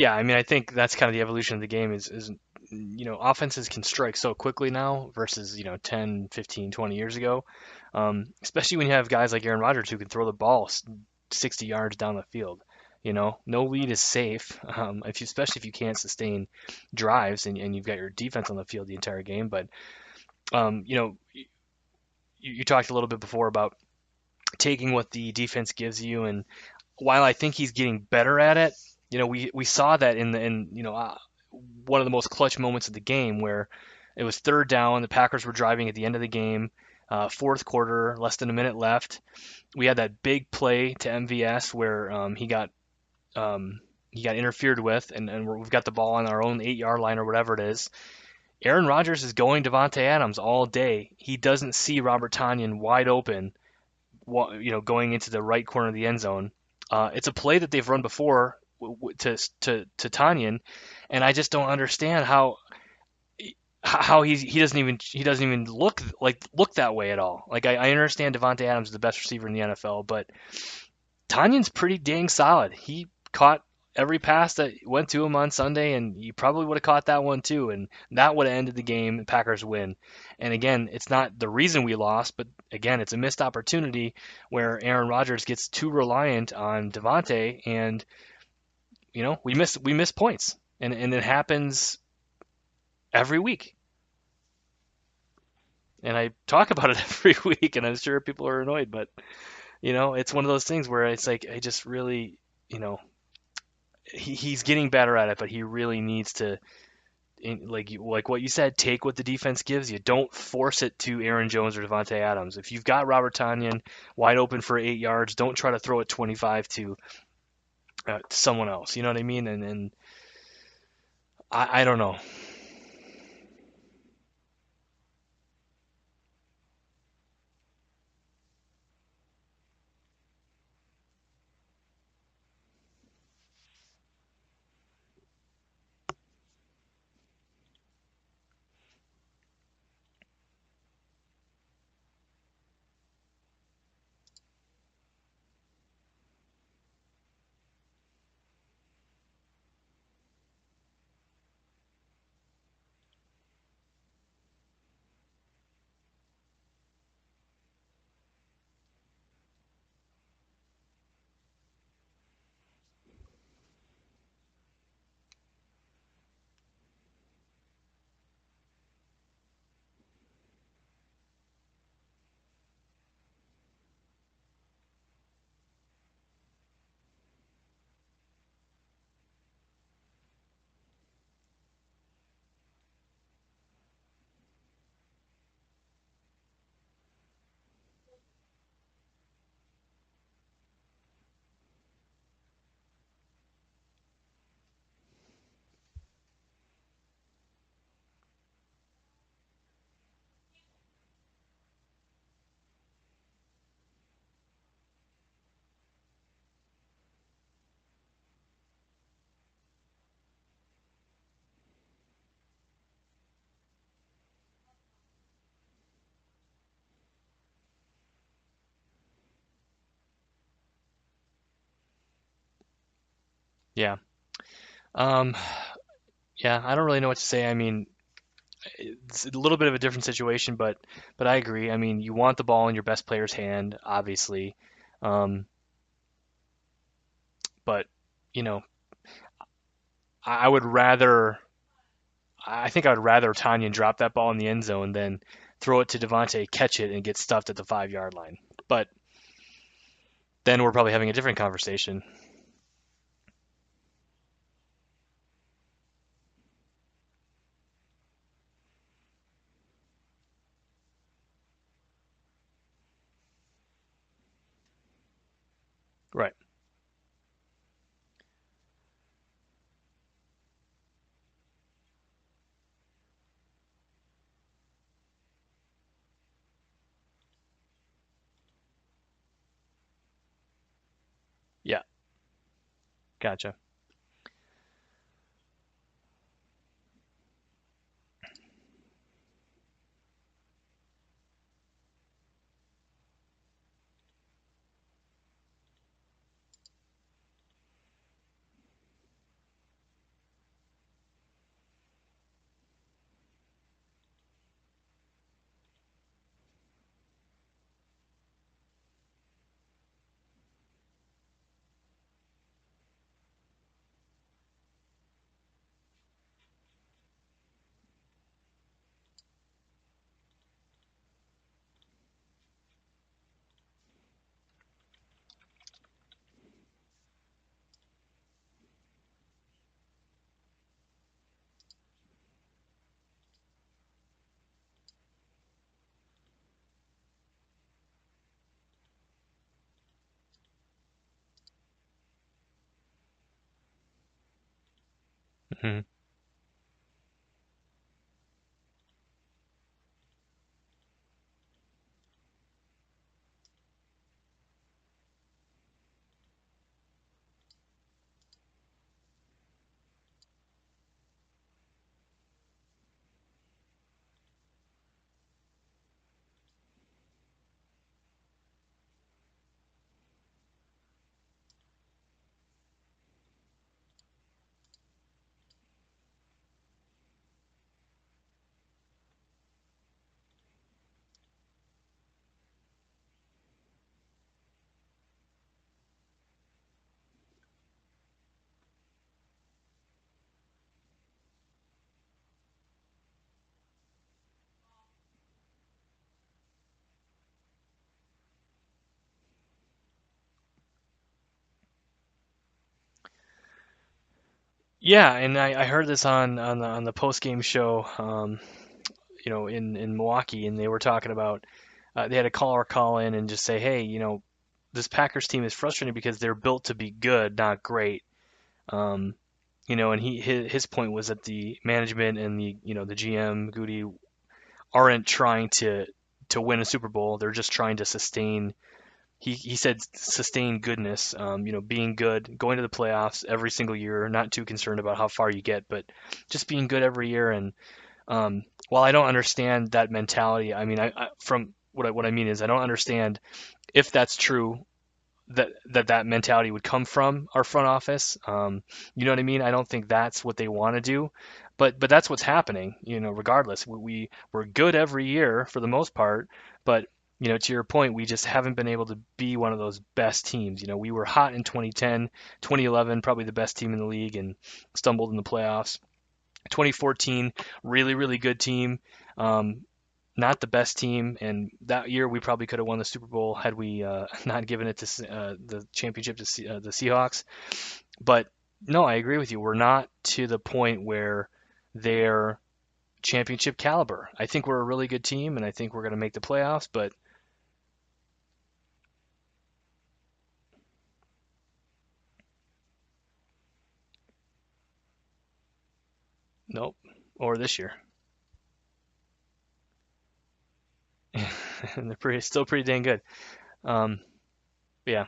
Yeah, I mean, I think that's kind of the evolution of the game is offenses can strike so quickly now versus, 10, 15, 20 years ago. Especially when you have guys like Aaron Rodgers who can throw the ball 60 yards down the field. No lead is safe, especially if you can't sustain drives and you've got your defense on the field the entire game. But, um, you know, you talked a little bit before about taking what the defense gives you, and while I think he's getting better at it, we saw that in one of the most clutch moments of the game where it was third down, the Packers were driving at the end of the game, fourth quarter, less than a minute left. We had that big play to MVS where he got interfered with, and we've got the ball on our own 8-yard line or whatever it is. Aaron Rodgers is going Devontae Adams all day. He doesn't see Robert Tonyan wide open, going into the right corner of the end zone. It's a play that they've run before to Tanyan, and I just don't understand how he doesn't even look that way at all. Like I understand Devontae Adams is the best receiver in the NFL, but Tanyan's pretty dang solid. He caught every pass that went to him on Sunday, and he probably would have caught that one too, and that would have ended the game. And Packers win. And again, it's not the reason we lost, but again, it's a missed opportunity where Aaron Rodgers gets too reliant on Devontae, and we miss points, and it happens every week. And I talk about it every week, and I'm sure people are annoyed, but it's one of those things where it's like I just really, you know, he's getting better at it, but he really needs to, like what you said, take what the defense gives you. Don't force it to Aaron Jones or Devontae Adams. If you've got Robert Tonyan wide open for 8 yards, don't try to throw it 25 to someone else. You know what I mean? And I don't know. Yeah. Um, yeah, I don't really know what to say. I mean, it's a little bit of a different situation, but I agree. I mean, you want the ball in your best player's hand, obviously. Um, but you know, I would rather. I think I would rather Tanyan drop that ball in the end zone than throw it to Devontae, catch it, and get stuffed at the 5-yard line. But then we're probably having a different conversation. Right. Yeah. Gotcha. Hmm. Yeah, and I heard this on the post game show, in Milwaukee, and they were talking about they had a caller call in and just say, hey, this Packers team is frustrating because they're built to be good, not great. Um, and his point was that the management and the GM Goody aren't trying to win a Super Bowl. They're just trying to sustain. He said sustain goodness. Being good, going to the playoffs every single year, not too concerned about how far you get, but just being good every year. And while I don't understand that mentality, I mean, from what I mean is I don't understand if that's true that mentality would come from our front office. You know what I mean? I don't think that's what they want to do, but that's what's happening. Regardless, we're good every year for the most part, but to your point, we just haven't been able to be one of those best teams. We were hot in 2010, 2011, probably the best team in the league, and stumbled in the playoffs. 2014, really, really good team. Um, not the best team, and that year we probably could have won the Super Bowl had we not given it to the championship to the Seahawks. But no, I agree with you. We're not to the point where they're championship caliber. I think we're a really good team, and I think we're going to make the playoffs. But nope, or this year, and they're still pretty dang good. Um, yeah.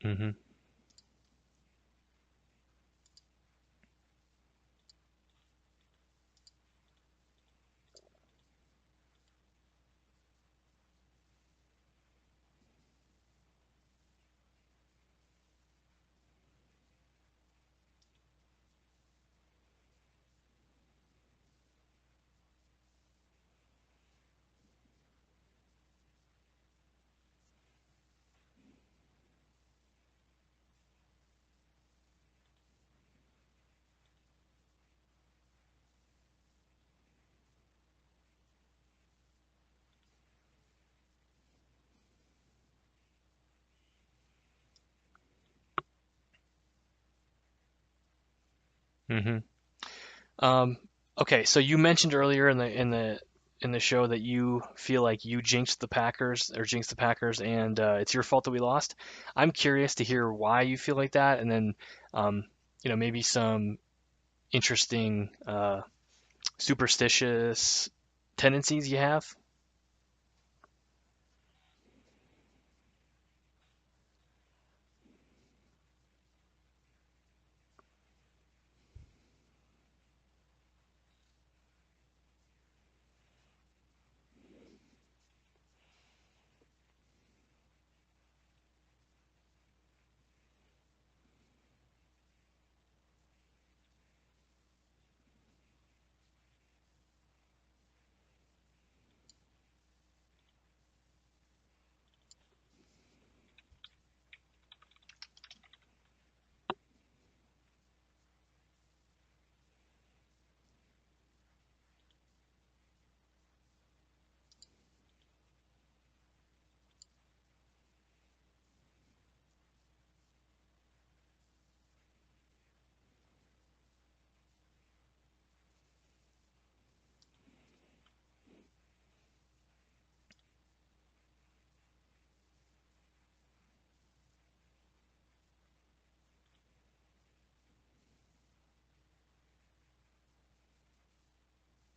Hmm. Hmm. Um, okay, so you mentioned earlier in the show that you feel like you jinxed the Packers, and it's your fault that we lost. I'm curious to hear why you feel like that, and then um, maybe some interesting superstitious tendencies you have.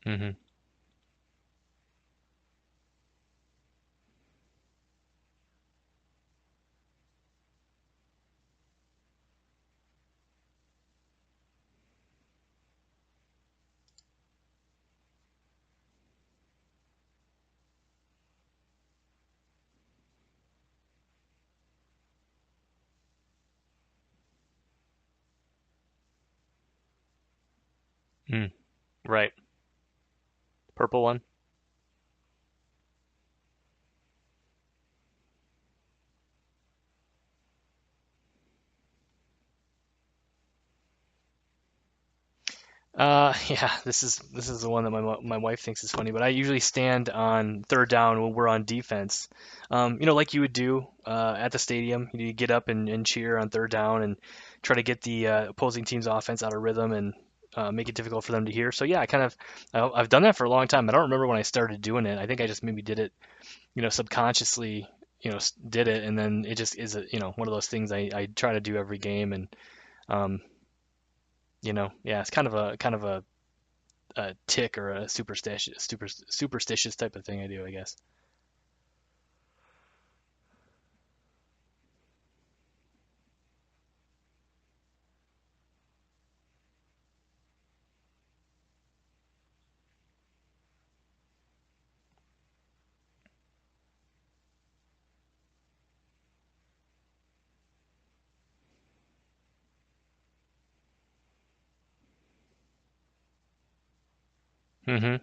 Hmm. Mm. Right. Purple one. Yeah, this is the one that my wife thinks is funny, but I usually stand on third down when we're on defense. Like you would do at the stadium. You get up and cheer on third down and try to get the opposing team's offense out of rhythm and make it difficult for them to hear. So yeah, I've done that for a long time. I don't remember when I started doing it. I think I just maybe did it, subconsciously, did it, and then it just is one of those things I try to do every game, and um, yeah, it's kind of a tick or a superstitious type of thing I do, I guess. Hmm.